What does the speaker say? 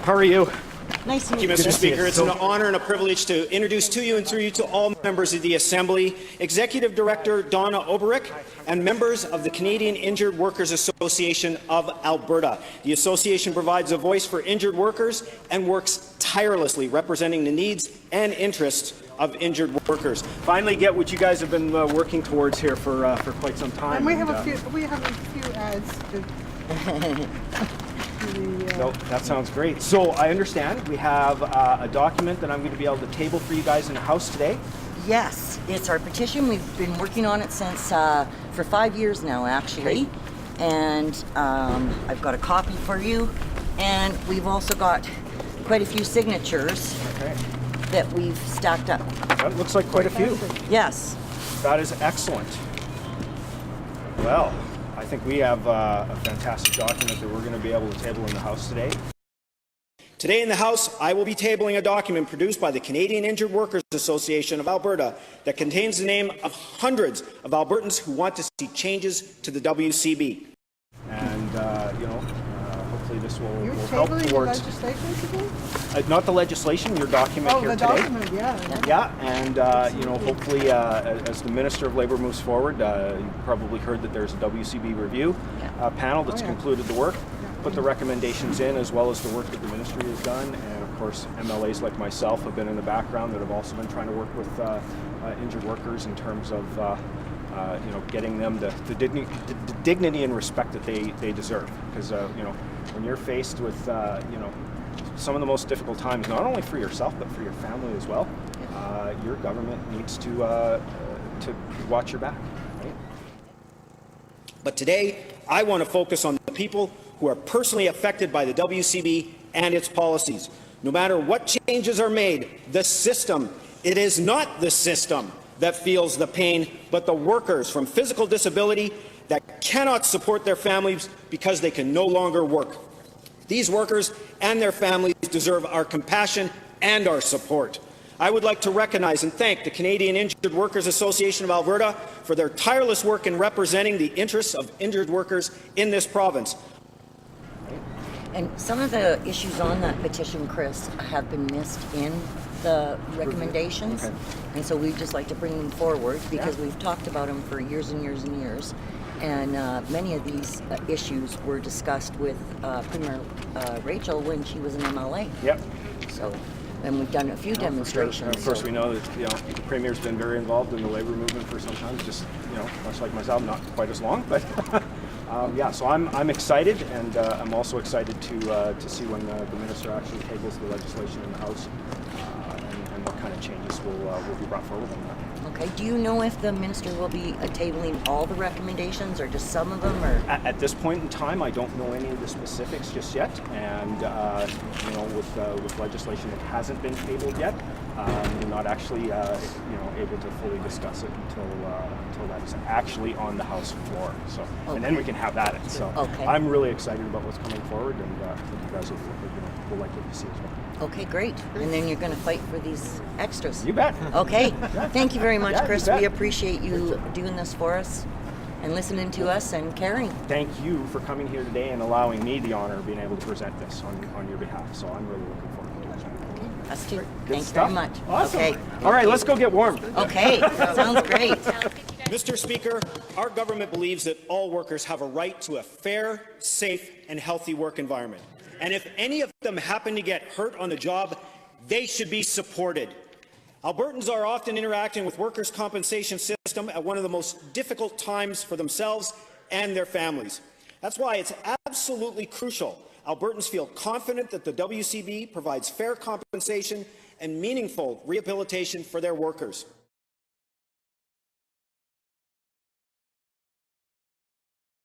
How are you? Nice to meet you, you. Mr. Speaker. It's an honor and a privilege to introduce to you and through you to all members of the Assembly, Executive Director Donna Oberick, and members of the Canadian Injured Workers Association of Alberta. The association provides a voice for injured workers and works tirelessly representing the needs and interests of injured workers. Finally, get what you guys have been working towards here for quite some time. And we have a few ads to. No, that sounds great. So I understand we have a document that I'm going to be able to table for you guys in the House today. Yes, it's our petition. We've been working on it since for 5 years now, actually. Okay. And I've got a copy for you. And we've also got quite a few signatures that we've stacked up. That looks like quite a few. Yes. That is excellent. Well, I think we have a fantastic document that we're going to be able to table in the House today. Today in the House, I will be tabling a document produced by the Canadian Injured Workers Association of Alberta that contains the name of hundreds of Albertans who want to see changes to the WCB. And, hopefully this will You're help tabling the towards... legislation today? not the legislation, your document here today. Oh, the document, yeah. Yeah, and hopefully, as the Minister of Labour moves forward, you probably heard that there's a WCB review panel that's concluded the work, put the recommendations in, as well as the work that the Ministry has done, and of course, MLAs like myself have been in the background that have also been trying to work with injured workers in terms of getting them the dignity and respect that they deserve. Because when you're faced with some of the most difficult times, not only for yourself but for your family as well, your government needs to watch your back. Right? But today, I want to focus on the people who are personally affected by the WCB and its policies. No matter what changes are made, the system, it is not the system that feels the pain, but the workers from physical disability that cannot support their families because they can no longer work. These workers and their families deserve our compassion and our support. I would like to recognize and thank the Canadian Injured Workers Association of Alberta for their tireless work in representing the interests of injured workers in this province. And some of the issues on that petition, Chris, have been missed in the recommendations. Okay. And so we'd just like to bring them forward because we've talked about them for years and years and years. And many of these issues were discussed with Premier Rachel when she was an MLA. Yep. So, and we've done a few demonstrations. Sure. Of course, we know that the Premier's been very involved in the labour movement for some time. Just much like myself, not quite as long, but so I'm excited, and I'm also excited to see when the minister actually tables the legislation in the House, and what kind of changes will be brought forward on that. Okay. Do you know if the minister will be tabling all the recommendations or just some of them? Or at this point in time, I don't know any of the specifics just yet, and with legislation that hasn't been tabled yet, we're not actually able to fully discuss it until that is actually on the House floor. So, and then we can have that. So, I'm really excited about what's coming forward, and I think you guys will likely to see as well. Okay, great. And then you're going to fight for these extras. You bet. Okay. Thank you very much, Chris. You bet. We appreciate you doing this for us and listening to us and caring. Thank you for coming here today and allowing me the honor of being able to present this on your behalf. So I'm really looking forward to it. Okay. Us too. Good Thanks stuff. very much. Awesome. Okay. All right, let's go get warm. Okay. Sounds great. Mr. Speaker, our government believes that all workers have a right to a fair, safe, and healthy work environment. And if any of them happen to get hurt on the job, they should be supported. Albertans are often interacting with workers' compensation system at one of the most difficult times for themselves and their families. That's why it's absolutely crucial Albertans feel confident that the WCB provides fair compensation and meaningful rehabilitation for their workers.